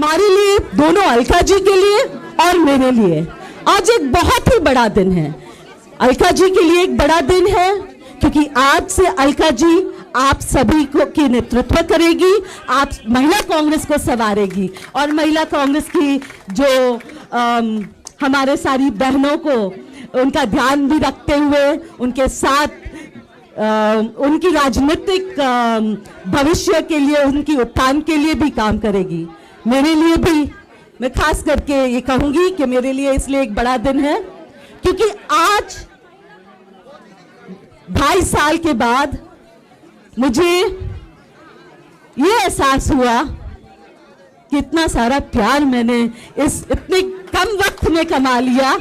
हमारे लिए, दोनों अलका जी के लिए और मेरे लिए आज एक बहुत ही बड़ा दिन है। अलका जी के लिए एक बड़ा दिन है क्योंकि आज से अलका जी आप सभी को की नेतृत्व करेगी, आप महिला कांग्रेस को संवारेगी और महिला कांग्रेस की जो हमारे सारी बहनों को उनका ध्यान भी रखते हुए उनके साथ उनकी राजनीतिक भविष्य के लिए, उनकी उत्थान के लिए भी काम करेगी। मेरे लिए भी, मैं खास करके ये कहूंगी कि मेरे लिए इसलिए एक बड़ा दिन है क्योंकि आज 2.5 साल के बाद मुझे ये एहसास हुआ कि इतना सारा प्यार मैंने इस इतने कम वक्त में कमा लिया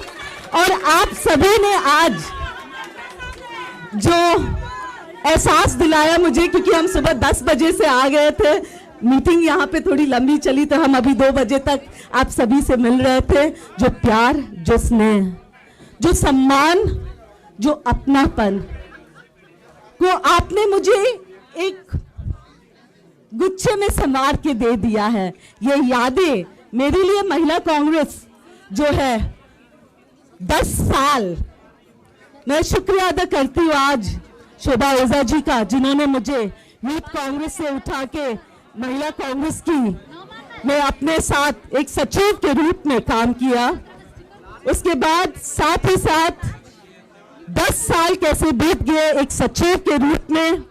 और आप सभी ने आज जो एहसास दिलाया मुझे, क्योंकि हम सुबह 10 बजे से आ गए थे, मीटिंग यहाँ पे थोड़ी लंबी चली तो हम अभी 2 बजे तक आप सभी से मिल रहे थे। जो प्यार, जो स्नेह, जो सम्मान, जो अपनापन को आपने मुझे एक गुच्छे में संवार के दे दिया है। ये यादें मेरे लिए महिला कांग्रेस जो है 10 साल, मैं शुक्रिया अदा करती हूँ आज शोभा ओझा जी का, जिन्होंने मुझे यूथ कांग्रेस से उठा के महिला कांग्रेस की मैं अपने साथ एक सचिव के रूप में काम किया। उसके बाद साथ ही साथ 10 साल कैसे बीत गए एक सचिव के रूप में,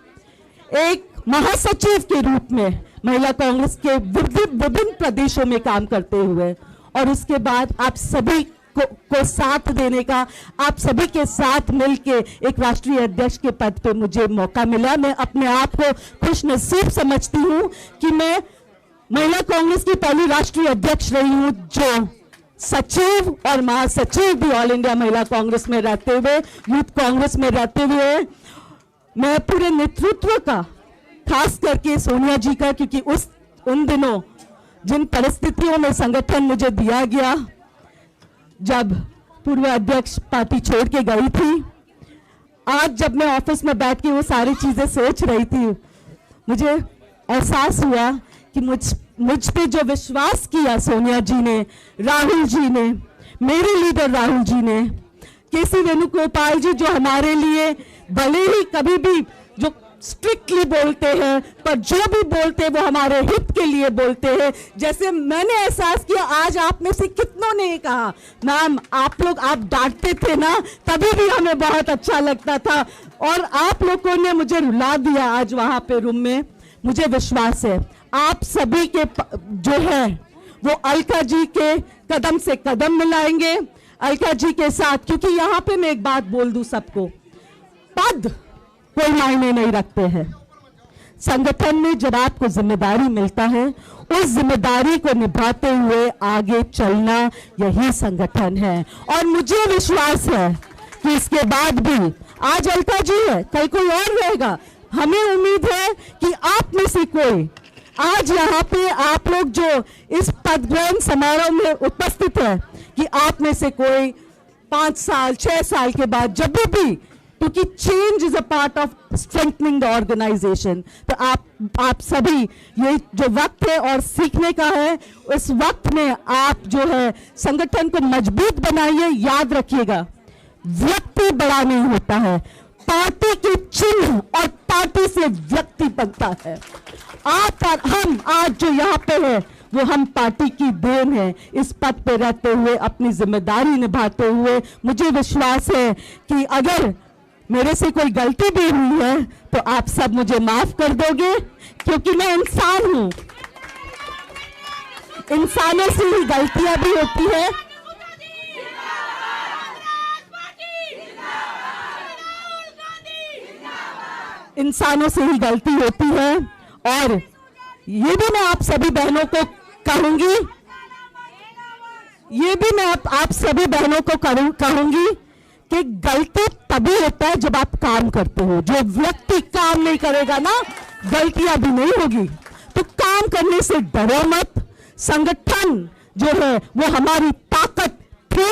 एक महासचिव के रूप में महिला कांग्रेस के विभिन्न प्रदेशों में काम करते हुए, और उसके बाद आप सभी को साथ देने का, आप सभी के साथ मिलके एक राष्ट्रीय अध्यक्ष के पद पे मुझे मौका मिला। मैं अपने आप को खुशनसीब समझती हूँ कि मैं महिला कांग्रेस की पहली राष्ट्रीय अध्यक्ष रही हूँ जो सचिव और महासचिव भी ऑल इंडिया महिला कांग्रेस में रहते हुए, यूथ कांग्रेस में रहते हुए, मैं पूरे नेतृत्व का, खास करके सोनिया जी का, क्योंकि उन दिनों जिन परिस्थितियों में संगठन मुझे दिया गया, जब पूर्व अध्यक्ष पार्टी छोड़ के गई थी, आज जब मैं ऑफिस में बैठ के वो सारी चीजें सोच रही थी, मुझे एहसास हुआ कि मुझ पे जो विश्वास किया सोनिया जी ने, राहुल जी ने, मेरे लीडर राहुल जी ने, केसी वेणुगोपाल जी जो हमारे लिए भले ही कभी भी जो स्ट्रिक्टली बोलते हैं पर जो भी बोलते हैं वो हमारे हित के लिए बोलते हैं। जैसे मैंने एहसास किया, आज आप में से कितनों ने कहा मैम आप लोग आप डांटते थे ना, तभी भी हमें बहुत अच्छा लगता था और आप लोगों ने मुझे रुला दिया आज वहां पे रूम में। मुझे विश्वास है आप सभी के जो है वो अलका जी के कदम से कदम मिलाएंगे, अलका जी के साथ, क्योंकि यहाँ पे मैं एक बात बोल दूं सबको, पद कोई मायने नहीं रखते हैं। संगठन में जब आपको जिम्मेदारी मिलता है, उस जिम्मेदारी को निभाते हुए आगे चलना यही संगठन है। और मुझे विश्वास है कि इसके बाद भी, आज अलका जी है, कल कोई और रहेगा, हमें उम्मीद है कि आप में से कोई आज यहाँ पे आप लोग जो इस पद ग्रहण समारोह में उपस्थित है, कि आप में से कोई 5 साल 6 साल के बाद जब भी, क्योंकि change is a part of strengthening the organisation, तो आप सभी, ये जो वक्त है और सीखने का है, उस वक्त में आप जो है संगठन को मजबूत बनाइए। याद रखिएगा व्यक्ति बड़ा नहीं होता है, पार्टी के चिन्ह और पार्टी से व्यक्ति बनता है। आप और हम आज जो यहाँ पे है वो हम पार्टी की देन है। इस पद पे रहते हुए, अपनी जिम्मेदारी निभाते हुए, मुझे विश्वास है कि अगर मेरे से कोई गलती भी हुई है तो आप सब मुझे माफ कर दोगे, क्योंकि मैं इंसान हूं, इंसानों से ही गलतियां भी होती है। इंसानों से ही गलती होती है और ये भी मैं आप सभी बहनों को कहूंगी, ये भी मैं आप सभी बहनों को कहूंगी कि गलती तभी होता है जब आप काम करते हो। जो व्यक्ति काम नहीं करेगा ना, गलतियां भी नहीं होगी। तो काम करने से डरो मत। संगठन जो है वो हमारी ताकत थी,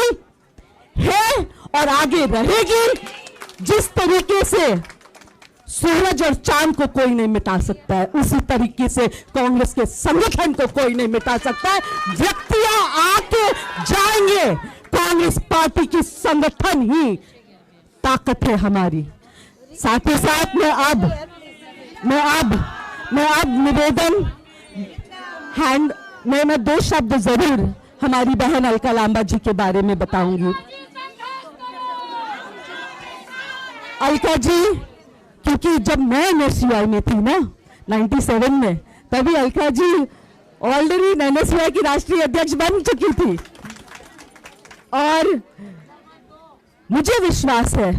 है और आगे रहेगी। जिस तरीके से सूरज और चांद को कोई नहीं मिटा सकता है, उसी तरीके से कांग्रेस के संगठन को कोई नहीं मिटा सकता है। व्यक्तियां आके जाएंगे, कांग्रेस पार्टी की संगठन ही ताकत है हमारी। साथ ही साथ मैं अब निवेदन मैं 2 शब्द जरूर हमारी बहन अलका लांबा जी के बारे में बताऊंगी। अलका जी, क्योंकि जब मैं एनएसयूआई में थी ना 97 में, तभी अलका जी ऑलरेडी एनएसयूआई की राष्ट्रीय अध्यक्ष बन चुकी थी। और मुझे विश्वास है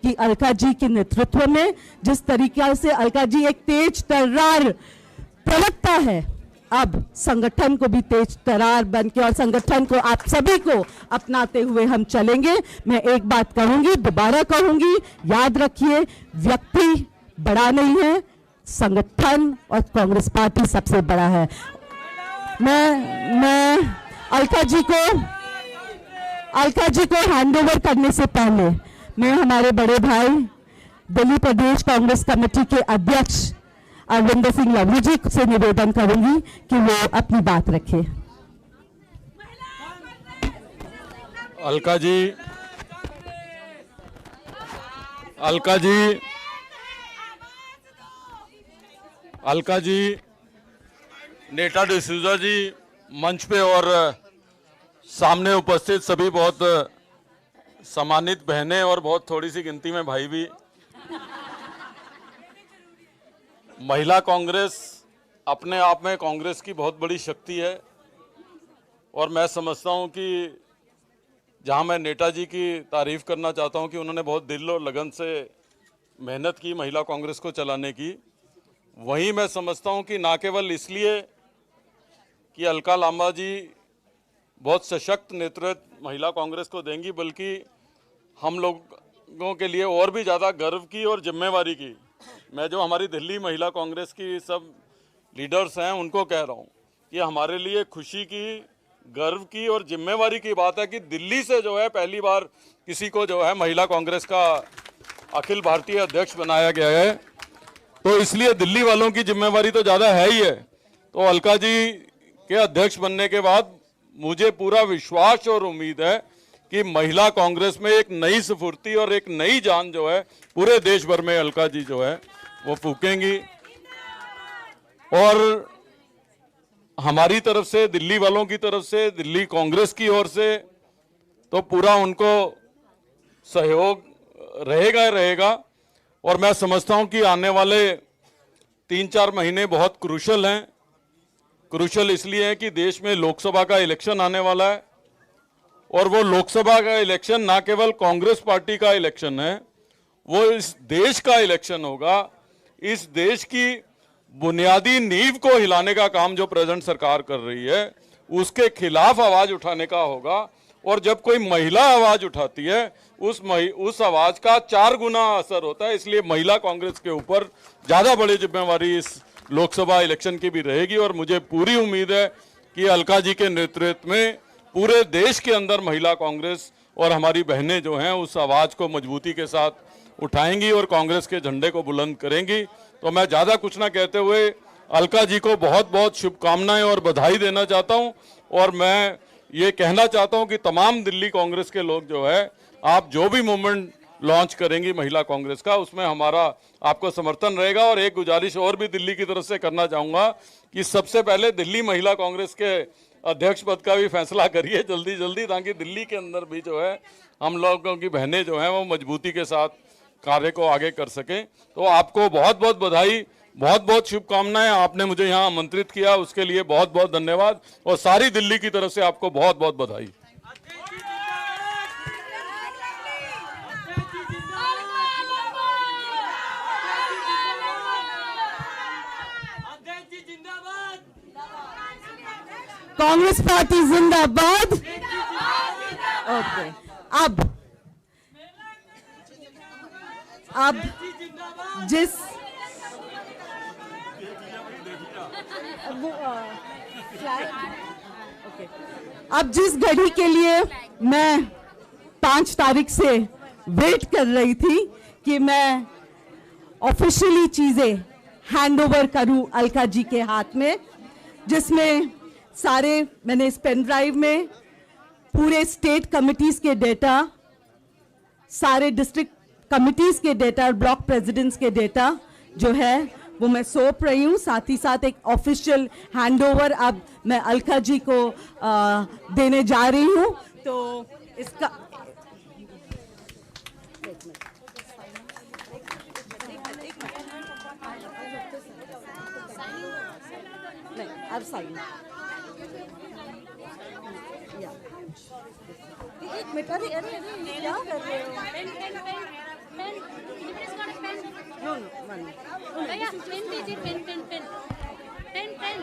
कि अलका जी के नेतृत्व में, जिस तरीके से अलका जी एक तेज तर्रार प्रवक्ता है, अब संगठन को भी तेज तर्रार बन के और संगठन को आप सभी को अपनाते हुए हम चलेंगे। मैं एक बात कहूंगी, दोबारा कहूंगी, याद रखिए, व्यक्ति बड़ा नहीं है, संगठन और कांग्रेस पार्टी सबसे बड़ा है। मैं अलका जी को हैंडओवर करने से पहले मैं हमारे बड़े भाई दिल्ली प्रदेश कांग्रेस कमेटी के अध्यक्ष अरविंदर सिंह लवली जी से निवेदन करूंगी कि वो अपनी बात रखे। अलका जी, नेता डिसूजा जी मंच पे और सामने उपस्थित सभी बहुत सम्मानित बहनें और बहुत थोड़ी सी गिनती में भाई भी। महिला कांग्रेस अपने आप में कांग्रेस की बहुत बड़ी शक्ति है और मैं समझता हूं कि जहां मैं नेताजी की तारीफ करना चाहता हूं कि उन्होंने बहुत दिल और लगन से मेहनत की महिला कांग्रेस को चलाने की, वहीं मैं समझता हूं कि ना केवल इसलिए कि अलका लांबा जी बहुत सशक्त नेतृत्व महिला कांग्रेस को देंगी, बल्कि हम लोगों के लिए और भी ज़्यादा गर्व की और जिम्मेवारी की। मैं जो हमारी दिल्ली महिला कांग्रेस की सब लीडर्स हैं उनको कह रहा हूं कि हमारे लिए खुशी की, गर्व की और जिम्मेवारी की बात है कि दिल्ली से जो है पहली बार किसी को जो है महिला कांग्रेस का अखिल भारतीय अध्यक्ष बनाया गया है। तो इसलिए दिल्ली वालों की जिम्मेवारी तो ज़्यादा है ही है। तो अलका जी के अध्यक्ष बनने के बाद मुझे पूरा विश्वास और उम्मीद है कि महिला कांग्रेस में एक नई स्फूर्ति और एक नई जान जो है पूरे देश भर में अलका जी जो है वो फूकेंगी। और हमारी तरफ से, दिल्ली वालों की तरफ से, दिल्ली कांग्रेस की ओर से तो पूरा उनको सहयोग रहेगा। और मैं समझता हूं कि आने वाले 3-4 महीने बहुत क्रूशल हैं। क्रूशल इसलिए है कि देश में लोकसभा का इलेक्शन आने वाला है और वो लोकसभा का इलेक्शन ना केवल कांग्रेस पार्टी का इलेक्शन है, वो इस देश का इलेक्शन होगा। इस देश की बुनियादी नींव को हिलाने का काम जो प्रेजेंट सरकार कर रही है उसके खिलाफ आवाज उठाने का होगा। और जब कोई महिला आवाज उठाती है उस आवाज का 4 गुना असर होता है। इसलिए महिला कांग्रेस के ऊपर ज्यादा बड़ी जिम्मेवारी इस लोकसभा इलेक्शन की भी रहेगी। और मुझे पूरी उम्मीद है कि अलका जी के नेतृत्व में पूरे देश के अंदर महिला कांग्रेस और हमारी बहनें जो हैं उस आवाज को मजबूती के साथ उठाएंगी और कांग्रेस के झंडे को बुलंद करेंगी। तो मैं ज़्यादा कुछ ना कहते हुए अलका जी को बहुत बहुत शुभकामनाएं और बधाई देना चाहता हूं। और मैं ये कहना चाहता हूं कि तमाम दिल्ली कांग्रेस के लोग जो है, आप जो भी मूवमेंट लॉन्च करेंगी महिला कांग्रेस का, उसमें हमारा आपको समर्थन रहेगा। और एक गुजारिश और भी दिल्ली की तरफ से करना चाहूँगा कि सबसे पहले दिल्ली महिला कांग्रेस के अध्यक्ष पद का भी फैसला करिए जल्दी जल्दी, ताकि दिल्ली के अंदर भी जो है हम लोगों की बहनें जो हैं वो मजबूती के साथ कार्य को आगे कर सकें। तो आपको बहुत बहुत बधाई, बहुत बहुत शुभकामनाएं। आपने मुझे यहाँ आमंत्रित किया उसके लिए बहुत बहुत धन्यवाद और सारी दिल्ली की तरफ से आपको बहुत बहुत बधाई। कांग्रेस पार्टी जिंदाबाद। ओके, अब जिस घड़ी के लिए मैं 5 तारीख से वेट कर रही थी कि मैं ऑफिशियली चीज़ें हैंड ओवर करूं अलका जी के हाथ में, जिसमें सारे मैंने इस पेन ड्राइव में पूरे स्टेट कमिटीज़ के डेटा, सारे डिस्ट्रिक्ट कमिटीज़ के डेटा और ब्लॉक प्रेसिडेंट्स के डेटा जो है वो मैं सौंप रही हूँ। साथ ही साथ एक ऑफिशियल हैंडओवर अब मैं अलका जी को देने जा रही हूँ। तो इसका नहीं, अब साइन एक मिनट, अरे अरे अरे क्या कर रहे हो? नो नो वन भैया पेन दीजिए, pen pen pen pen pen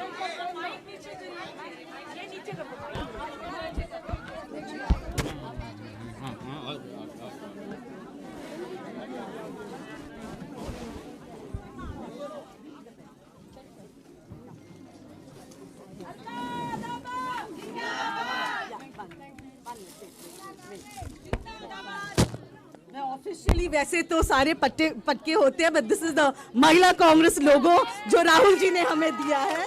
मैं ऑफिशियली वैसे तो सारे पटके होते हैं, बट दिस इज द महिला कांग्रेस लोगो जो राहुल जी ने हमें दिया है।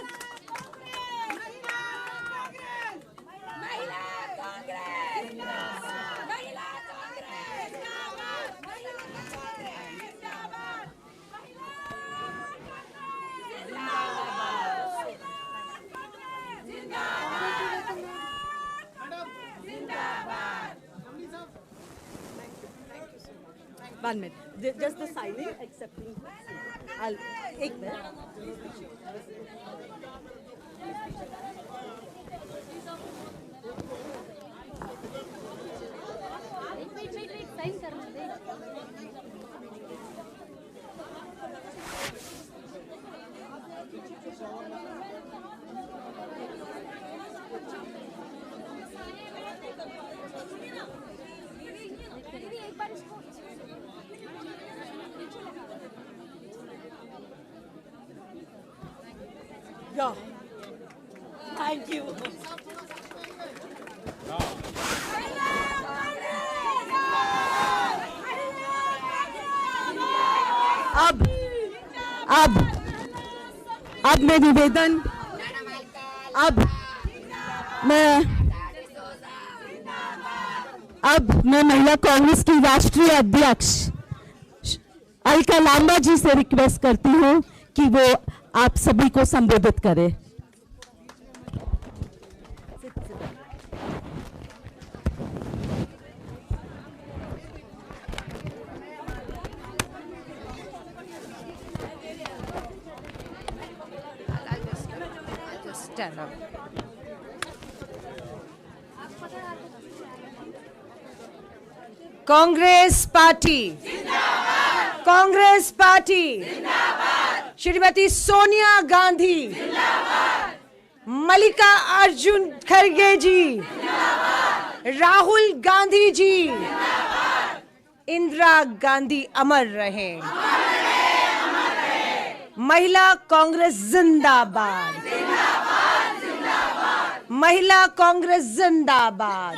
One minute, just the signing, accepting. I'll एक मिनट। साइन करना दे। एक बार इसको Yeah. Thank you. अब मैं निवेदन, अब मैं महिला कांग्रेस की राष्ट्रीय अध्यक्ष अलका लांबा जी से रिक्वेस्ट करती हूँ कि वो आप सभी को संबोधित करें। कांग्रेस पार्टी जिंदाबाद, कांग्रेस पार्टी जिंदाबाद, श्रीमती सोनिया गांधी जिंदाबाद, मल्लिकार्जुन खड़गे जी जिंदाबाद, राहुल गांधी जी जिंदाबाद, इंदिरा गांधी अमर रहे, महिला कांग्रेस जिंदाबाद, जिंदाबाद, जिंदाबाद, महिला कांग्रेस जिंदाबाद,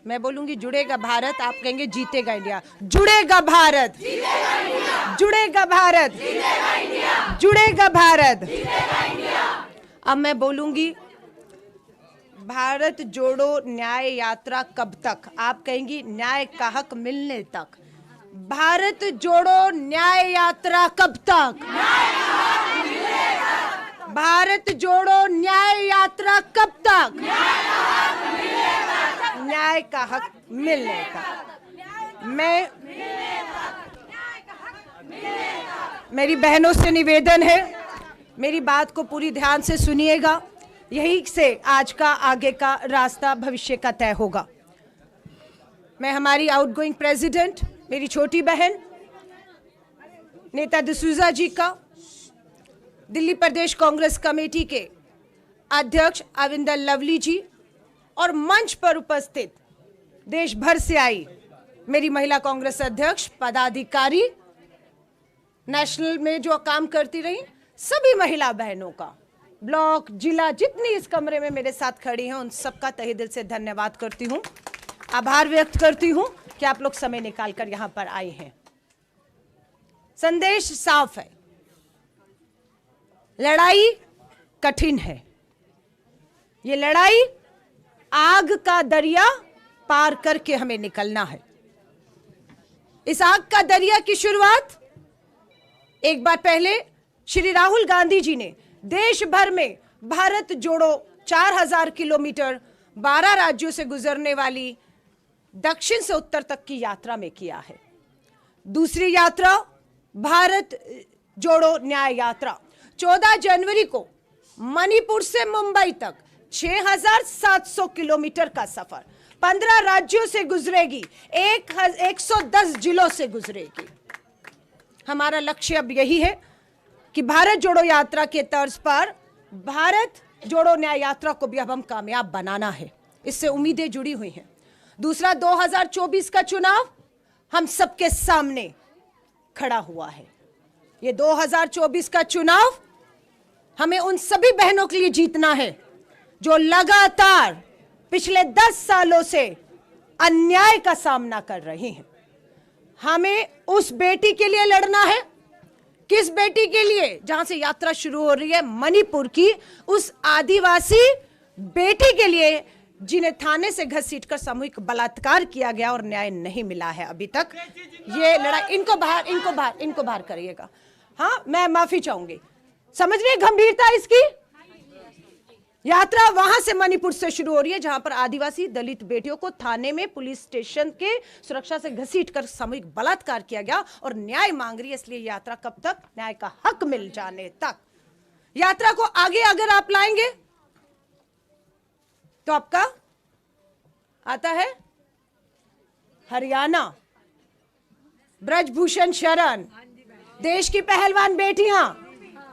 मैं बोलूंगी जुड़ेगा भारत, आप कहेंगे जीतेगा इंडिया। जुड़ेगा भारत, जीतेगा इंडिया, जुड़ेगा भारत, जीतेगा इंडिया, जुड़ेगा भारत, जीतेगा इंडिया। अब मैं बोलूंगी भारत जोड़ो न्याय यात्रा कब तक, आप कहेंगी न्याय का हक मिलने तक। भारत जोड़ो न्याय यात्रा कब तक, भारत जोड़ो न्याय यात्रा कब तक, न्याय का हक मिलने का। मैं मेरी बहनों से निवेदन है, मेरी बात को पूरी ध्यान से सुनिएगा, यही से आज का आगे का रास्ता भविष्य का तय होगा। मैं हमारी आउटगोइंग प्रेसिडेंट, मेरी छोटी बहन नेता डिसूजा जी का, दिल्ली प्रदेश कांग्रेस कमेटी के अध्यक्ष अविंदर लवली जी और मंच पर उपस्थित देश भर से आई मेरी महिला कांग्रेस अध्यक्ष, पदाधिकारी, नेशनल में जो काम करती रही सभी महिला बहनों का, ब्लॉक, जिला, जितनी इस कमरे में मेरे साथ खड़ी हैं उन सबका तहे दिल से धन्यवाद करती हूं, आभार व्यक्त करती हूं कि आप लोग समय निकाल कर यहां पर आए हैं। संदेश साफ है, लड़ाई कठिन है। ये लड़ाई आग का दरिया पार करके हमें निकलना है। इस आग का दरिया की शुरुआत एक बार पहले श्री राहुल गांधी जी ने देश भर में भारत जोड़ो 4000 किलोमीटर 12 राज्यों से गुजरने वाली दक्षिण से उत्तर तक की यात्रा में किया है। दूसरी यात्रा भारत जोड़ो न्याय यात्रा 14 जनवरी को मणिपुर से मुंबई तक 6700 किलोमीटर का सफर 15 राज्यों से गुजरेगी, 110 जिलों से गुजरेगी। हमारा लक्ष्य अब यही है कि भारत जोड़ो यात्रा के तर्ज पर भारत जोड़ो न्याय यात्रा को भी अब हम कामयाब बनाना है। इससे उम्मीदें जुड़ी हुई हैं। दूसरा, 2024 का चुनाव हम सबके सामने खड़ा हुआ है। ये 2024 का चुनाव हमें उन सभी बहनों के लिए जीतना है जो लगातार पिछले 10 सालों से अन्याय का सामना कर रही हैं। हमें उस बेटी के लिए लड़ना है, किस बेटी के लिए? जहां से यात्रा शुरू हो रही है, मणिपुर की उस आदिवासी बेटी के लिए जिन्हें थाने से घसीटकर सामूहिक बलात्कार किया गया और न्याय नहीं मिला है अभी तक। ये लड़ाई, इनको बाहर करिएगा। हाँ, मैं माफी चाहूंगी। समझ रही है गंभीरता इसकी? यात्रा वहां से मणिपुर से शुरू हो रही है जहां पर आदिवासी दलित बेटियों को थाने में पुलिस स्टेशन के सुरक्षा से घसीटकर सामूहिक बलात्कार किया गया और न्याय मांग रही है। इसलिए यात्रा कब तक? न्याय का हक मिल जाने तक। यात्रा को आगे अगर आप लाएंगे तो आपका आता है हरियाणा, ब्रजभूषण शरण, देश की पहलवान बेटियां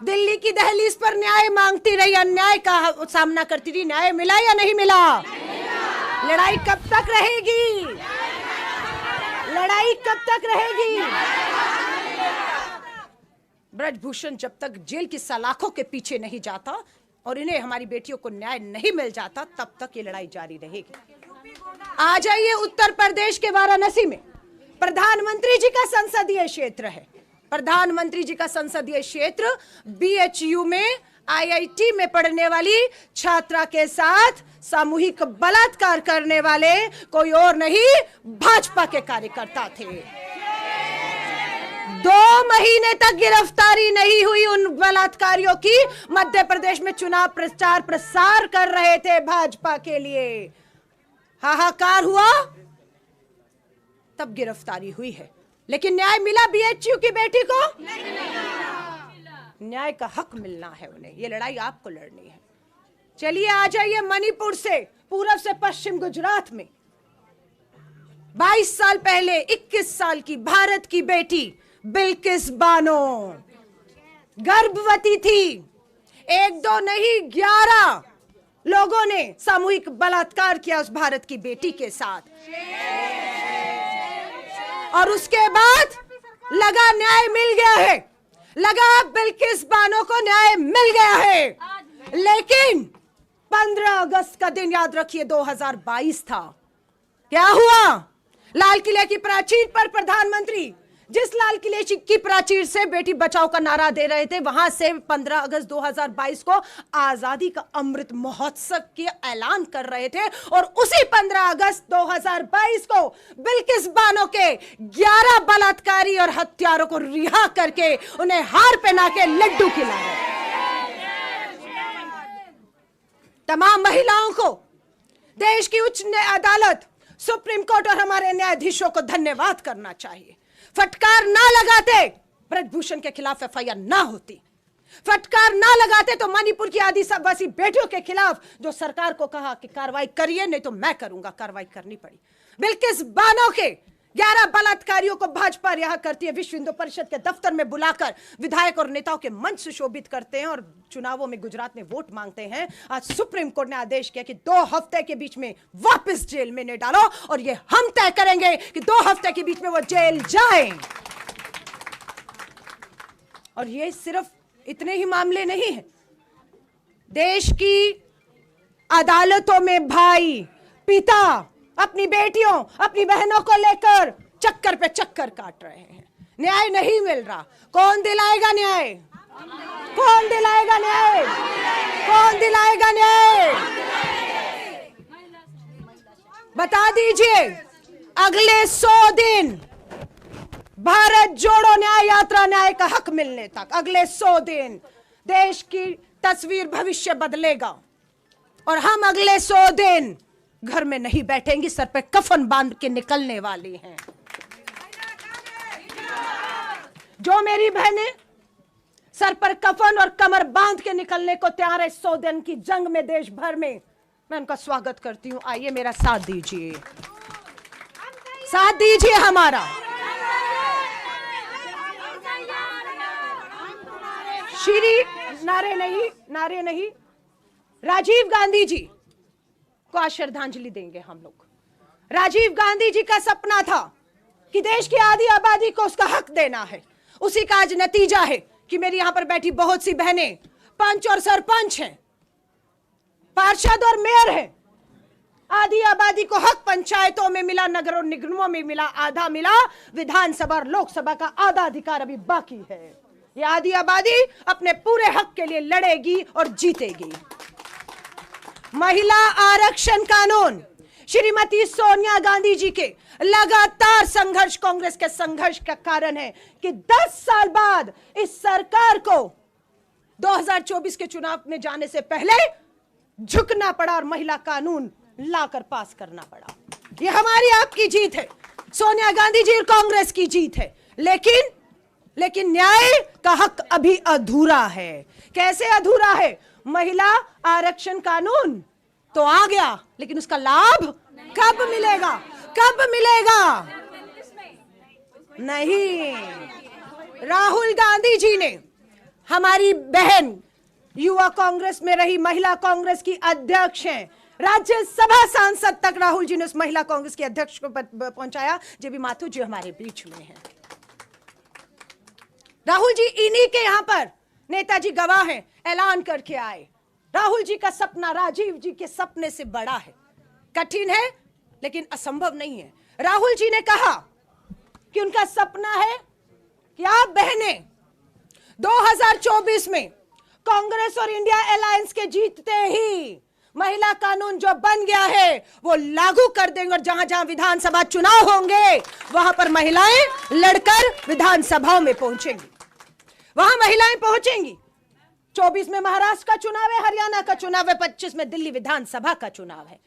दिल्ली की दहलीज पर न्याय मांगती रही, अन्याय का सामना करती रही। न्याय मिला या नहीं मिला? लड़ाई कब तक रहेगी? लड़ाई कब तक रहेगी? ब्रजभूषण जब तक जेल की सलाखों के पीछे नहीं जाता और इन्हें, हमारी बेटियों को न्याय नहीं मिल जाता, तब तक ये लड़ाई जारी रहेगी। आ जाइए उत्तर प्रदेश के वाराणसी में प्रधानमंत्री जी का संसदीय क्षेत्र है। प्रधानमंत्री जी का संसदीय क्षेत्र BHU में IIT में पढ़ने वाली छात्रा के साथ सामूहिक बलात्कार करने वाले कोई और नहीं, भाजपा के कार्यकर्ता थे। 2 महीने तक गिरफ्तारी नहीं हुई उन बलात्कारियों की। मध्य प्रदेश में चुनाव प्रचार प्रसार कर रहे थे भाजपा के लिए। हाहाकार हुआ, तब गिरफ्तारी हुई है। लेकिन न्याय मिला BHU की बेटी को? न्याय का हक मिलना है उन्हें। ये लड़ाई आपको लड़नी है। चलिए आ जाइए मणिपुर से पूरब से पश्चिम गुजरात में 22 साल पहले 21 साल की भारत की बेटी बिल्किस बानो गर्भवती थी। 1-2 नहीं, 11 लोगों ने सामूहिक बलात्कार किया उस भारत की बेटी के साथ। और उसके बाद लगा न्याय मिल गया है, लगा बिल्किस बानो को न्याय मिल गया है। लेकिन 15 अगस्त का दिन याद रखिए 2022 था। क्या हुआ? लाल किले की प्राचीर पर प्रधानमंत्री जिस लाल किले की प्राचीर से बेटी बचाओ का नारा दे रहे थे, वहां से 15 अगस्त 2022 को आजादी का अमृत महोत्सव के ऐलान कर रहे थे। और उसी 15 अगस्त 2022 को बिल्किस बानो के 11 बलात्कारी और हत्यारों को रिहा करके उन्हें हार पहना के लड्डू खिला रहे। तमाम महिलाओं को देश की उच्च अदालत, सुप्रीम कोर्ट और हमारे न्यायाधीशों को धन्यवाद करना चाहिए। फटकार ना लगाते ब्रजभूषण के खिलाफ FIR ना होती। फटकार ना लगाते तो मणिपुर की आदिवासी बेटियों के खिलाफ जो सरकार को कहा कि कार्रवाई करिए, नहीं तो मैं करूंगा, कार्रवाई करनी पड़ी। बिल्किस बानो के 11 बलात्कारियों को भाजपा रिहा करती है। विश्व हिंदू परिषद के दफ्तर में बुलाकर विधायक और नेताओं के मंच सुशोभित करते हैं और चुनावों में गुजरात में वोट मांगते हैं। आज सुप्रीम कोर्ट ने आदेश किया कि 2 हफ्ते के बीच में वापस जेल में न डालो, और ये हम तय करेंगे कि 2 हफ्ते के बीच में वो जेल जाए। और ये सिर्फ इतने ही मामले नहीं हैं। देश की अदालतों में भाई, पिता अपनी बेटियों, अपनी बहनों को लेकर चक्कर पे चक्कर काट रहे हैं। न्याय नहीं मिल रहा। कौन दिलाएगा न्याय? कौन दिलाएगा न्याय? कौन दिलाएगा न्याय? बता दीजिए। अगले 100 दिन भारत जोड़ो न्याय यात्रा, न्याय का हक मिलने तक अगले 100 दिन देश की तस्वीर, भविष्य बदलेगा। और हम अगले 100 दिन घर में नहीं बैठेंगे, सर पे कफन बांध के निकलने वाली हैं। जो मेरी बहनें सर पर कफन और कमर बांध के निकलने को तैयार है 100 दिन की जंग में देश भर में, मैं उनका स्वागत करती हूं। आइए मेरा साथ दीजिए, साथ दीजिए हमारा। श्री नारे नहीं, राजीव गांधी जी को आज श्रद्धांजलि देंगे हम लोग। राजीव गांधी जी का सपना था कि देश की आधी आबादी को उसका हक देना है। उसी का आज नतीजा है कि मेरी यहां पर बैठी बहुत सी बहनें पंच और सरपंच हैं, पार्षद और मेयर हैं। आधी आबादी को हक पंचायतों में मिला, नगर और निगमों में मिला, आधा मिला। विधानसभा और लोकसभा का आधा अधिकार अभी बाकी है। ये आधी आबादी अपने पूरे हक के लिए लड़ेगी और जीतेगी। महिला आरक्षण कानून श्रीमती सोनिया गांधी जी के लगातार संघर्ष, कांग्रेस के संघर्ष का कारण है कि 10 साल बाद इस सरकार को 2024 के चुनाव में जाने से पहले झुकना पड़ा और महिला कानून लाकर पास करना पड़ा। ये हमारी आपकी जीत है, सोनिया गांधी जी और कांग्रेस की जीत है। लेकिन न्याय का हक अभी अधूरा है। कैसे अधूरा है? महिला आरक्षण कानून तो आ गया, लेकिन उसका लाभ कब मिलेगा? कब मिलेगा? नहीं। राहुल गांधी जी ने, हमारी बहन युवा कांग्रेस में रही, महिला कांग्रेस की अध्यक्ष हैं, राज्यसभा सांसद तक राहुल जी ने उस महिला कांग्रेस के अध्यक्ष को पहुंचाया। जेबी माथुर जी हमारे बीच में हैं। राहुल जी इन्हीं के यहां पर नेताजी गवाह हैं, ऐलान करके आए। राहुल जी का सपना राजीव जी के सपने से बड़ा है। कठिन है लेकिन असंभव नहीं है। राहुल जी ने कहा कि उनका सपना है कि आप बहनें 2024 में कांग्रेस और इंडिया अलायंस के जीतते ही महिला कानून जो बन गया है वो लागू कर देंगे, और जहां जहां विधानसभा चुनाव होंगे वहां पर महिलाएं लड़कर विधानसभाओं में पहुंचेंगी, वहां महिलाएं पहुंचेंगी। 24 में महाराष्ट्र का चुनाव है, हरियाणा का चुनाव है, 25 में दिल्ली विधानसभा का चुनाव है।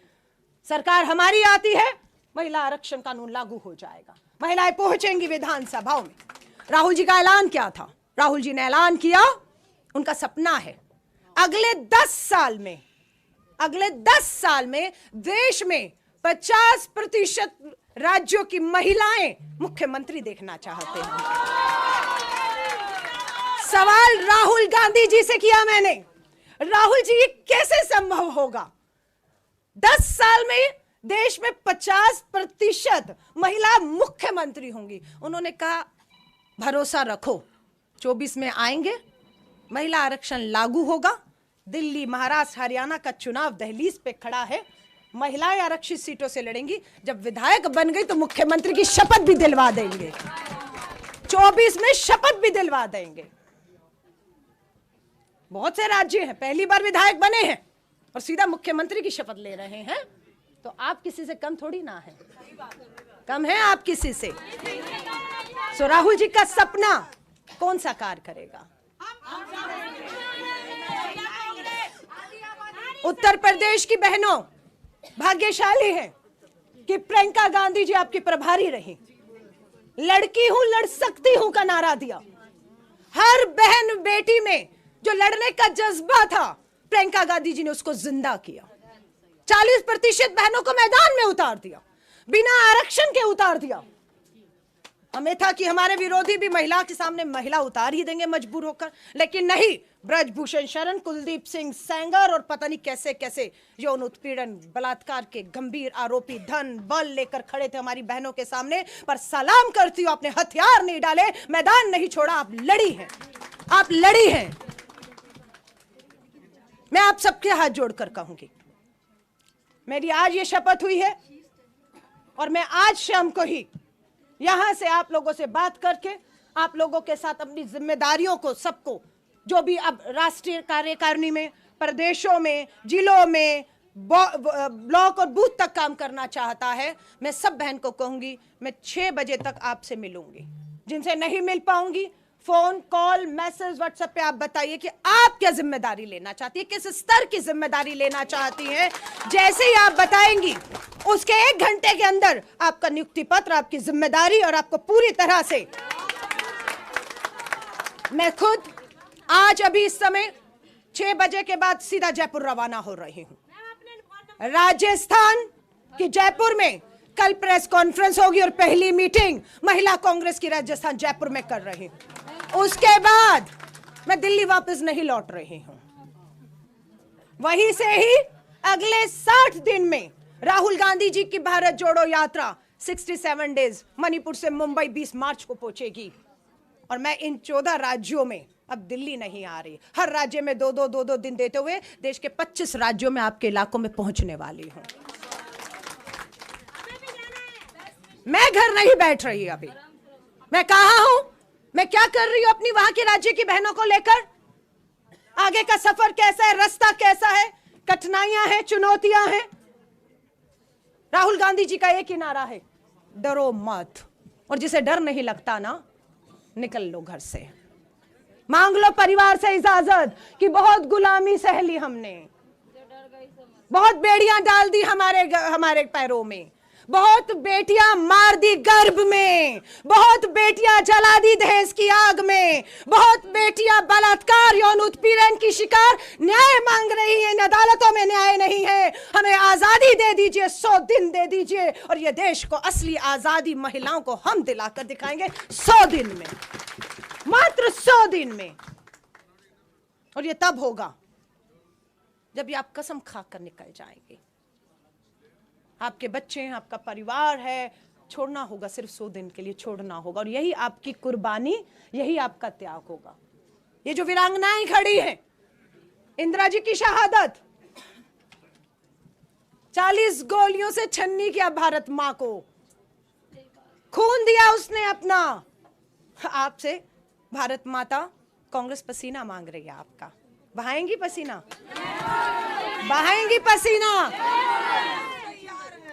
सरकार हमारी आती है, महिला आरक्षण कानून लागू हो जाएगा, महिलाएं पहुंचेंगी विधानसभाओं में। राहुल जी का ऐलान क्या था? राहुल जी ने ऐलान किया, उनका सपना है अगले 10 साल में देश में 50% राज्यों की महिलाएं मुख्यमंत्री देखना चाहते हैं। सवाल राहुल गांधी जी से किया मैंने, राहुल जी ये कैसे संभव होगा? 10 साल में देश में 50% महिला मुख्यमंत्री होंगी। उन्होंने कहा भरोसा रखो, 24 में आएंगे, महिला आरक्षण लागू होगा, दिल्ली, महाराष्ट्र, हरियाणा का चुनाव दहलीज पे खड़ा है, महिलाएं आरक्षित सीटों से लड़ेंगी। जब विधायक बन गई तो मुख्यमंत्री की शपथ भी दिलवा देंगे, 24 में शपथ भी दिलवा देंगे। बहुत से राज्य हैं पहली बार विधायक बने हैं और सीधा मुख्यमंत्री की शपथ ले रहे हैं, तो आप किसी से कम थोड़ी ना है, कम है आप किसी से। सो राहुल जी का सपना कौन साकार करेगा? उत्तर प्रदेश की बहनों भाग्यशाली हैं कि प्रियंका गांधी जी आपकी प्रभारी रही। लड़की हूं, लड़ सकती हूं का नारा दिया। हर बहन बेटी में जो लड़ने का जज्बा था, प्रियंका गांधी जी ने उसको जिंदा किया। 40% बहनों को मैदान में उतार दिया, बिना आरक्षण के उतार दिया। हमें था कि हमारे विरोधी भी महिला के सामने महिला उतार ही देंगे मजबूर होकर, लेकिन नहीं। ब्रजभूषण शरण, कुलदीप सिंह सेंगर और पता नहीं कैसे कैसे यौन उत्पीड़न, बलात्कार के गंभीर आरोपी धन बल लेकर खड़े थे हमारी बहनों के सामने। पर सलाम करती हूं, आपने हथियार नहीं डाले, मैदान नहीं छोड़ा, आप लड़ी हैं, आप लड़ी हैं। मैं आप सबके हाथ जोड़कर कहूंगी, मेरी आज ये शपथ हुई है और मैं आज शाम को ही यहां से आप लोगों से बात करके आप लोगों के साथ अपनी जिम्मेदारियों को, सबको, जो भी अब राष्ट्रीय कार्यकारिणी में, प्रदेशों में, जिलों में, ब्लॉक और बूथ तक काम करना चाहता है, मैं सब बहन को कहूंगी मैं 6 बजे तक आपसे मिलूंगी। जिनसे नहीं मिल पाऊंगी, फोन कॉल मैसेज व्हाट्सएप पे आप बताइए कि आप क्या जिम्मेदारी लेना चाहती है, किस स्तर की जिम्मेदारी लेना चाहती हैं। जैसे ही आप बताएंगी उसके 1 घंटे के अंदर आपका नियुक्ति पत्र, आपकी जिम्मेदारी और आपको पूरी तरह से, मैं खुद आज अभी इस समय 6 बजे के बाद सीधा जयपुर रवाना हो रही हूं। राजस्थान की जयपुर में कल प्रेस कॉन्फ्रेंस होगी और पहली मीटिंग महिला कांग्रेस की राजस्थान जयपुर में कर रही हूं। उसके बाद मैं दिल्ली वापस नहीं लौट रही हूं। वहीं से ही अगले 60 दिन में राहुल गांधी जी की भारत जोड़ो यात्रा 67 डेज मणिपुर से मुंबई 20 मार्च को पहुंचेगी। और मैं इन 14 राज्यों में अब दिल्ली नहीं आ रही, हर राज्य में 2-2 दिन देते हुए देश के 25 राज्यों में आपके इलाकों में पहुंचने वाली हूं। मैं घर नहीं बैठ रही अभी, मैं कहां हूं, मैं क्या कर रही हूं अपनी वहां के राज्य की बहनों को लेकर, आगे का सफर कैसा है, रास्ता कैसा है, कठिनाइयां हैं, चुनौतियां हैं। राहुल गांधी जी का एक ही नारा है, डरो मत। और जिसे डर नहीं लगता ना, निकल लो घर से, मांग लो परिवार से इजाजत कि बहुत गुलामी सह ली हमने, बहुत बेड़ियां डाल दी हमारे पैरों में, बहुत बेटियां मार दी गर्भ में, बहुत बेटियां जला दी दहेज की आग में, बहुत बेटियां बलात्कार यौन उत्पीड़न की शिकार न्याय मांग रही हैं। अदालतों में न्याय नहीं है, हमें आजादी दे दीजिए, 100 दिन दे दीजिए और ये देश को असली आजादी महिलाओं को हम दिलाकर दिखाएंगे 100 दिन में, मात्र 100 दिन में। और ये तब होगा जब ये आप कसम खाकर निकल जाएंगे। आपके बच्चे हैं, आपका परिवार है, छोड़ना होगा, सिर्फ 100 दिन के लिए छोड़ना होगा। और यही आपकी कुर्बानी, यही आपका त्याग होगा। ये जो वीरांगनाएं खड़ी हैं, इंदिरा जी की शहादत, 40 गोलियों से छन्नी किया भारत मां को, खून दिया उसने अपना। आपसे भारत माता कांग्रेस पसीना मांग रही है आपका। बहाएंगी पसीना, बहाएंगी पसीना।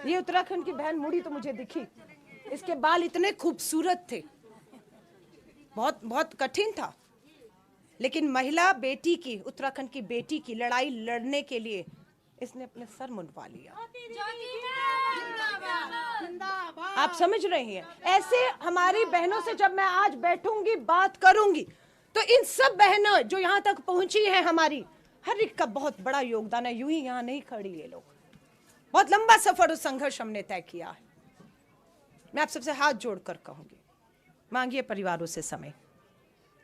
ये उत्तराखंड की बहन मुड़ी तो मुझे दिखी, इसके बाल इतने खूबसूरत थे, बहुत बहुत कठिन था, लेकिन महिला बेटी की, उत्तराखंड की बेटी की लड़ाई लड़ने के लिए इसने अपने सर मुंडवा लिया। आप समझ रही हैं? ऐसे हमारी बहनों से जब मैं आज बैठूंगी, बात करूंगी, तो इन सब बहनों जो यहाँ तक पहुंची हैं, हमारी हर एक का बहुत बड़ा योगदान है। यूं ही यहाँ नहीं खड़ी ये लोग, बहुत लंबा सफर और संघर्ष हमने तय किया है। मैं आप सबसे हाथ जोड़कर कहूंगी, मांगिए परिवारों से समय।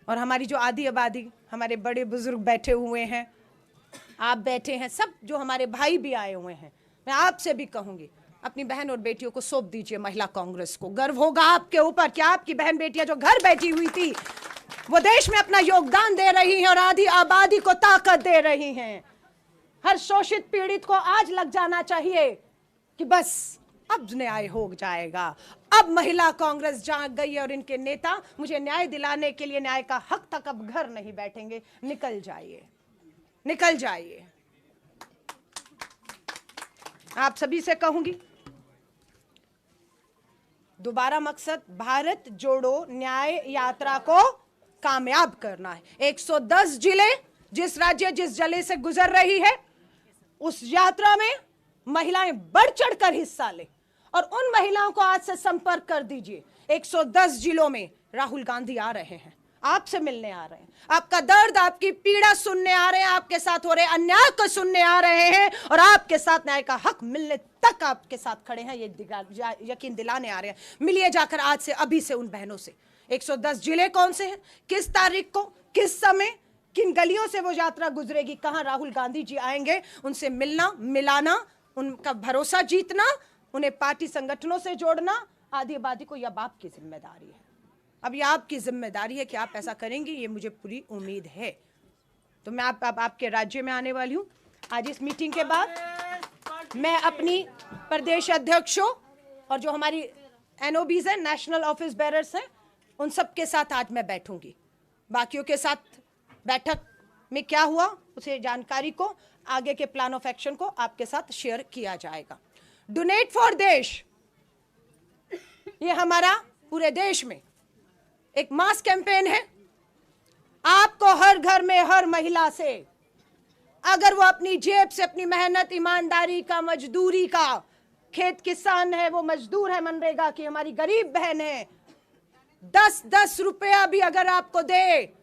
और हमारी जो आधी आबादी, हमारे बड़े बुजुर्ग बैठे हुए हैं, आप बैठे हैं, सब जो हमारे भाई भी आए हुए हैं, मैं आपसे भी कहूंगी, अपनी बहन और बेटियों को सौंप दीजिए महिला कांग्रेस को। गर्व होगा आपके ऊपर कि आपकी बहन बेटियां जो घर बैठी हुई थी, वो देश में अपना योगदान दे रही हैं और आधी आबादी को ताकत दे रही हैं। हर शोषित पीड़ित को आज लग जाना चाहिए कि बस अब न्याय हो जाएगा, अब महिला कांग्रेस जाग गई है और इनके नेता मुझे न्याय दिलाने के लिए न्याय का हक तक अब घर नहीं बैठेंगे। निकल जाइए, निकल जाइए। आप सभी से कहूंगी, दोबारा मकसद भारत जोड़ो न्याय यात्रा को कामयाब करना है। 110 जिले, जिस राज्य जिस जिले से गुजर रही है, उस यात्रा में महिलाएं बढ़ चढ़कर हिस्सा लें और उन महिलाओं को आज से संपर्क कर दीजिए। 110 जिलों में राहुल गांधी आ रहे हैं, आपसे मिलने आ रहे हैं, आपका दर्द, आपकी पीड़ा सुनने आ रहे हैं, आपके साथ हो रहे अन्याय को सुनने आ रहे हैं और आपके साथ न्याय का हक मिलने तक आपके साथ खड़े हैं, ये यकीन दिलाने आ रहे हैं। मिलिए जाकर आज से, अभी से उन बहनों से। 110 जिले कौन से हैं, किस तारीख को, किस समय, किन गलियों से वो यात्रा गुजरेगी, कहां राहुल गांधी जी आएंगे, उनसे मिलना, मिलाना, उनका भरोसा जीतना, उन्हें पार्टी संगठनों से जोड़ना, आधी आबादी को यह बाप की जिम्मेदारी है। अब ये आपकी जिम्मेदारी है कि आप ऐसा करेंगे, ये मुझे पूरी उम्मीद है। तो मैं आपके राज्य में आने वाली हूँ। आज इस मीटिंग के बाद मैं अपनी प्रदेश अध्यक्षों और जो हमारी NOBs हैं, नेशनल ऑफिस बेरर्स हैं, उन सब के साथ आज मैं बैठूंगी। बाकियों के साथ बैठक में क्या हुआ उसे जानकारी को आगे के प्लान ऑफ एक्शन को आपके साथ शेयर किया जाएगा। डोनेट फॉर देश, ये हमारा पूरे देश में एक मास कैंपेन है। आपको हर घर में हर महिला से, अगर वो अपनी जेब से अपनी मेहनत ईमानदारी का मजदूरी का, खेत किसान है वो मजदूर है मनरेगा की, हमारी गरीब बहन है, 10-10 रुपया भी अगर आपको दे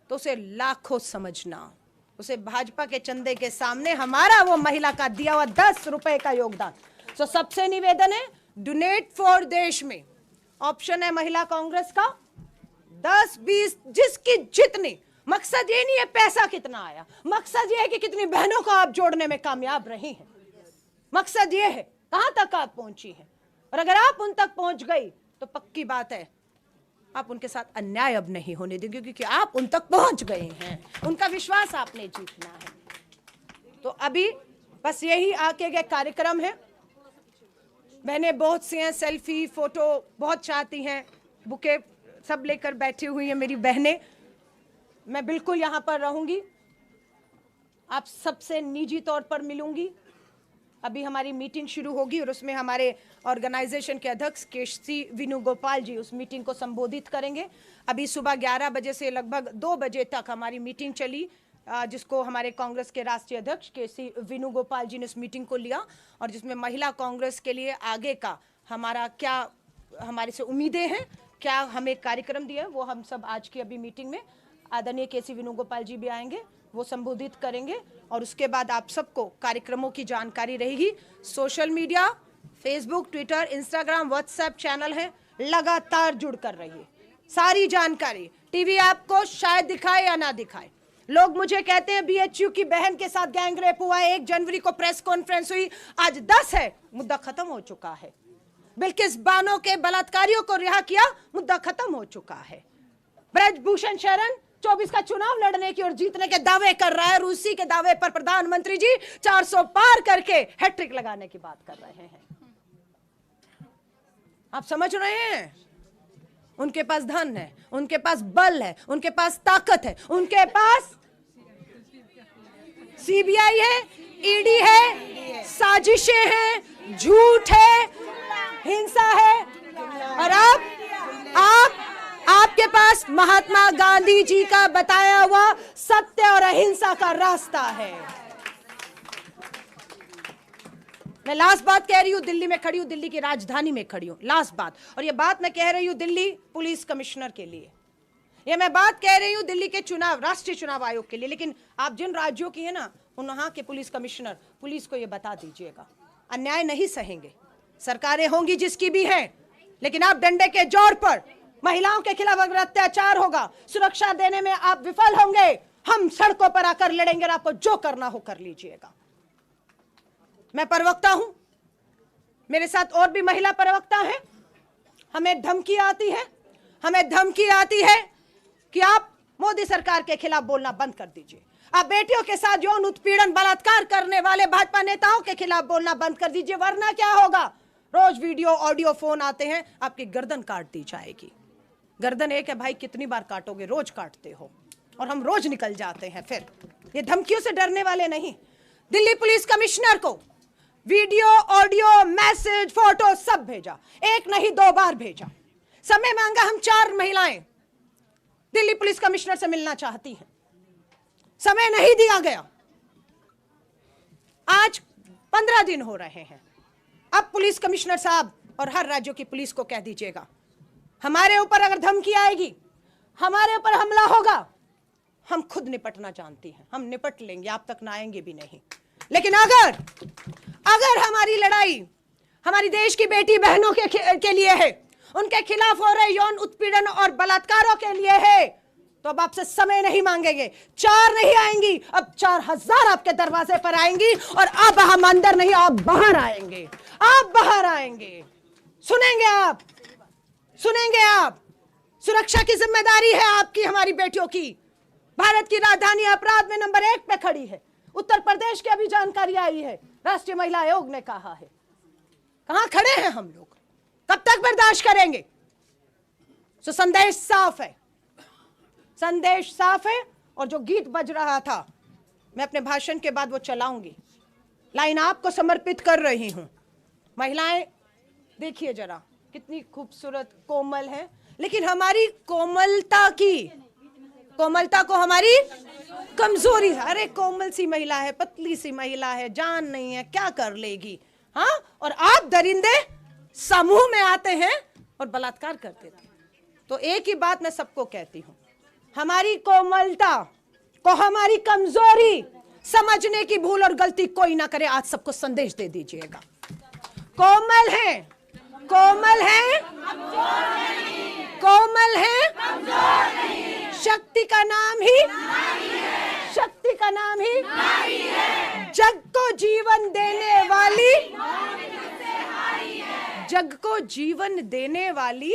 तो उसे लाखों समझना। उसे भाजपा के चंदे के सामने हमारा वो महिला का दिया हुआ 10 रुपए का योगदान। तो सबसे निवेदन है डोनेट फॉर देश में ऑप्शन है महिला कांग्रेस का 10-20 जिसकी जितनी। मकसद ये नहीं है पैसा कितना आया, मकसद ये है कि कितनी बहनों को आप जोड़ने में कामयाब रही हैं। मकसद ये है कहां तक आप पहुंची हैं, और अगर आप उन तक पहुंच गई तो पक्की बात है आप उनके साथ अन्याय अब नहीं होने देंगे, क्योंकि आप उन तक पहुंच गए हैं, उनका विश्वास आपने जीतना है। तो अभी बस यही आगे के कार्यक्रम है। बहनें बहुत सी हैं, सेल्फी फोटो बहुत चाहती हैं, बुके सब लेकर बैठी हुई हैं मेरी बहनें। मैं बिल्कुल यहां पर रहूंगी, आप सबसे निजी तौर पर मिलूंगी। अभी हमारी मीटिंग शुरू होगी और उसमें हमारे ऑर्गेनाइजेशन के अध्यक्ष केसी वेणुगोपाल जी उस मीटिंग को संबोधित करेंगे। अभी सुबह 11 बजे से लगभग 2 बजे तक हमारी मीटिंग चली, जिसको हमारे कांग्रेस के राष्ट्रीय अध्यक्ष केसी वेणुगोपाल जी ने उस मीटिंग को लिया, और जिसमें महिला कांग्रेस के लिए आगे का हमारा क्या हमारे से उम्मीदें हैं, क्या हमें कार्यक्रम दिया, वो हम सब आज की अभी मीटिंग में आदरणीय केसी वेणुगोपाल जी भी आएंगे, वो संबोधित करेंगे। और उसके बाद आप सबको कार्यक्रमों की जानकारी रहेगी। Social media, Facebook, Twitter, Instagram, WhatsApp channel है, लगातार जुड़कर रहिए। सारी जानकारी टीवी आपको शायद दिखाए या ना दिखाए। लोग मुझे कहते हैं बीएचयू की बहन के साथ गैंगरेप हुआ है, 1 जनवरी को प्रेस कॉन्फ्रेंस हुई, आज 10 है, मुद्दा खत्म हो चुका है। बिल्किस बानो के बलात्कारियों को रिहा किया, मुद्दा खत्म हो चुका है। ब्रजभूषण शरण 24 का चुनाव लड़ने की और जीतने के दावे कर रहा है, रूसी के दावे पर प्रधानमंत्री जी 400 पार करके हैट्रिक लगाने की बात कर रहे हैं। आप समझ रहे हैं? उनके पास धन है, उनके पास बल है, उनके पास ताकत है, उनके पास सीबीआई है, ईडी है, साजिशें हैं, झूठ है, हिंसा है, और आपके पास महात्मा गांधी जी का बताया हुआ सत्य और अहिंसा का रास्ता है। मैं लास्ट बात कह रही हूं, दिल्ली में खड़ी हूं, दिल्ली की राजधानी में खड़ी हूं, लास्ट बात। और ये बात मैं कह रही हूं दिल्ली पुलिस कमिश्नर के लिए, ये मैं बात कह रही हूं दिल्ली के चुनाव, राष्ट्रीय चुनाव आयोग के लिए। लेकिन आप जिन राज्यों की है ना, वहां के पुलिस कमिश्नर, पुलिस को ये बता दीजिएगा, अन्याय नहीं सहेंगे। सरकारें होंगी जिसकी भी है, लेकिन आप डंडे के जोर पर महिलाओं के खिलाफ अगर अत्याचार होगा, सुरक्षा देने में आप विफल होंगे, हम सड़कों पर आकर लड़ेंगे और आपको जो करना हो कर लीजिएगा। मैं प्रवक्ता हूं, मेरे साथ और भी महिला प्रवक्ता हैं। हमें धमकी आती है कि आप मोदी सरकार के खिलाफ बोलना बंद कर दीजिए, आप बेटियों के साथ यौन उत्पीड़न बलात्कार करने वाले भाजपा नेताओं के खिलाफ बोलना बंद कर दीजिए, वरना क्या होगा? रोज वीडियो ऑडियो फोन आते हैं, आपकी गर्दन काट दी जाएगी। गर्दन एक है भाई, कितनी बार काटोगे? रोज काटते हो और हम रोज निकल जाते हैं। फिर ये धमकियों से डरने वाले नहीं। दिल्ली पुलिस कमिश्नर को वीडियो ऑडियो मैसेज फोटो सब भेजा, 1 नहीं 2 बार भेजा। समय मांगा, हम 4 महिलाएं दिल्ली पुलिस कमिश्नर से मिलना चाहती हैं, समय नहीं दिया गया। आज 15 दिन हो रहे हैं। अब पुलिस कमिश्नर साहब और हर राज्यों की पुलिस को कह दीजिएगा, हमारे ऊपर अगर धमकी आएगी, हमारे ऊपर हमला होगा, हम खुद निपटना जानती हैं, हम निपट लेंगे, आप तक ना आएंगे भी नहीं। लेकिन अगर हमारी लड़ाई हमारी देश की बेटी बहनों के लिए है, उनके खिलाफ हो रहे यौन उत्पीड़न और बलात्कारों के लिए है, तो अब आपसे समय नहीं मांगेंगे। 4 नहीं आएंगी, अब 4000 आपके दरवाजे पर आएंगी, और अब हम अंदर नहीं, आप बाहर आएंगे, आप बाहर आएंगे। सुनेंगे आप। सुरक्षा की जिम्मेदारी है आपकी, हमारी बेटियों की। भारत की राजधानी अपराध में नंबर 1 पे खड़ी है। उत्तर प्रदेश की अभी जानकारी आई है, राष्ट्रीय महिला आयोग ने कहा है। कहां खड़े हैं हम लोग? कब तक बर्दाश्त करेंगे? सो संदेश साफ है, संदेश साफ है। और जो गीत बज रहा था, मैं अपने भाषण के बाद वो चलाऊंगी। लाइन आपको समर्पित कर रही हूं। महिलाएं देखिए जरा कितनी खूबसूरत कोमल है, लेकिन हमारी कोमलता को हमारी कमजोरी है। अरे कोमल सी महिला है, पतली सी महिला है, जान नहीं है, क्या कर लेगी। हाँ, और आप दरिंदे समूह में आते हैं और बलात्कार करते थे। तो एक ही बात मैं सबको कहती हूं, हमारी कोमलता को हमारी कमजोरी समझने की भूल और गलती कोई ना करे। आज सबको संदेश दे दीजिएगा, कोमल है, कोमल है, कोमल है, शक्ति का नाम ही, शक्ति का नाम ही जग को जीवन देने वाली, जग को जीवन देने वाली।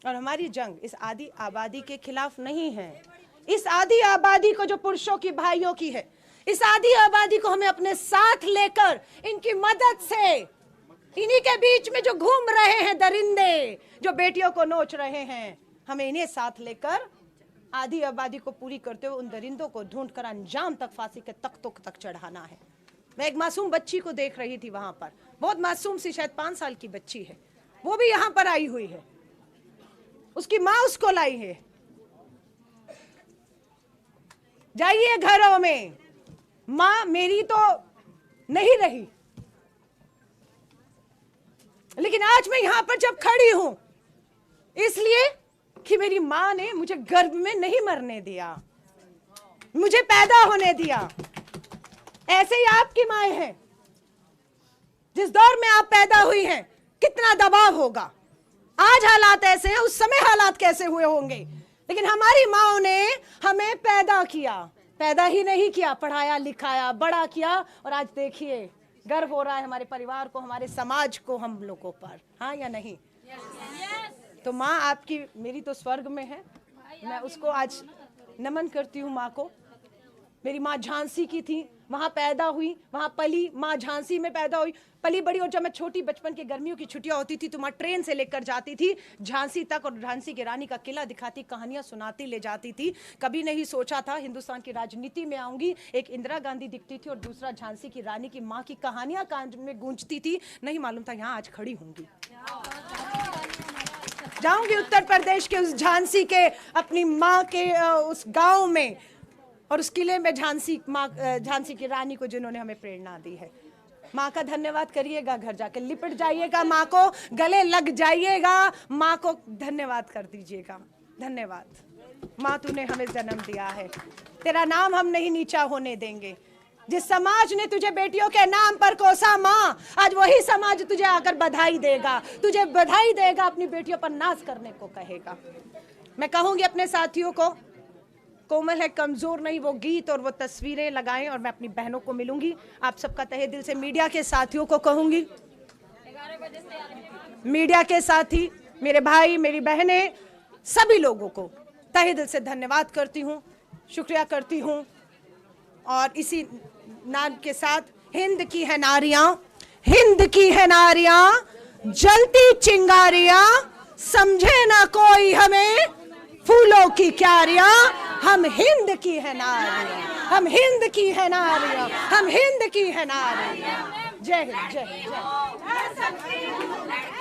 और हमारी जंग इस आदि आबादी के खिलाफ नहीं है। इस आदि आबादी को, जो पुरुषों की भाइयों की है, इस आदि आबादी को हमें अपने साथ लेकर इनकी मदद से, इन्हीं के बीच में जो घूम रहे हैं दरिंदे, जो बेटियों को नोच रहे हैं, हमें इन्हें साथ लेकर आधी आबादी को पूरी करते हुए उन दरिंदों को ढूंढकर अंजाम तक, फांसी के तख्तों तक चढ़ाना है। मैं एक मासूम बच्ची को देख रही थी वहां पर, बहुत मासूम सी, शायद 5 साल की बच्ची है, वो भी यहां पर आई हुई है, उसकी माँ उसको लाई है। जाइए घरों में, माँ मेरी तो नहीं रही, लेकिन आज मैं यहां पर जब खड़ी हूं इसलिए कि मेरी माँ ने मुझे गर्भ में नहीं मरने दिया, मुझे पैदा होने दिया। ऐसे ही आपकी माएं हैं, जिस दौर में आप पैदा हुई हैं, कितना दबाव होगा। आज हालात ऐसे हैं, उस समय हालात कैसे हुए होंगे। लेकिन हमारी माओ ने हमें पैदा किया, पैदा ही नहीं किया, पढ़ाया लिखाया, बड़ा किया। और आज देखिए गर्व हो रहा है हमारे परिवार को, हमारे समाज को, हम लोगों पर। हाँ या नहीं? तो माँ आपकी, मेरी तो स्वर्ग में है, मैं उसको आज नमन करती हूँ माँ को। मेरी माँ झांसी की थी, वहाँ पैदा हुई, वहाँ पली। माँ झांसी में पैदा हुई, पली बड़ी। और जब मैं छोटी, बचपन के गर्मियों की छुट्टियाँ होती थी तो माँ ट्रेन से लेकर जाती थी झांसी तक, और झांसी की रानी का किला दिखाती, कहानियाँ सुनाती ले जाती थी। कभी नहीं सोचा था हिंदुस्तान की राजनीति में आऊंगी। एक इंदिरा गांधी दिखती थी और दूसरा झांसी की रानी की माँ की कहानियाँ कान में गूंजती थी। नहीं मालूम था यहाँ आज खड़ी होंगी। जाऊंगी उत्तर प्रदेश के उस झांसी के, अपनी माँ के उस गाँव में, और उस किले में झांसी माँ, झांसी की रानी को जिन्होंने हमें प्रेरणा दी है। माँ का धन्यवाद करिएगा, घर जाके लिपट जाइएगा, माँ को गले लग जाइएगा, माँ को धन्यवाद कर दीजिएगा। धन्यवाद माँ, तूने हमें जन्म दिया है, तेरा नाम हम नहीं नीचा होने देंगे। जिस समाज ने तुझे बेटियों के नाम पर कोसा माँ, आज वही समाज तुझे आकर बधाई देगा, तुझे बधाई देगा, अपनी बेटियों पर नाज करने को कहेगा। मैं कहूंगी अपने साथियों को, कोमल है, कमजोर नहीं, वो गीत और वो तस्वीरें लगाएं। और मैं अपनी बहनों को मिलूंगी, आप सबका तहे दिल से, मीडिया के साथियों को कहूंगी, मीडिया के साथी, मेरे भाई, मेरी बहनें, सभी लोगों को तहे दिल से धन्यवाद करती हूँ, शुक्रिया करती हूँ। और इसी नाद के साथ, हिंद की है नारियां, हिंद की है नारियां, जलती चिंगारियां, समझे ना कोई हमें फूलों की क्यारियां। हम हिंद की है नारियां, हम हिंद की है नारियां, हम हिंद की है नारियां। जय हिंद, जय हिंद, जय हिंद।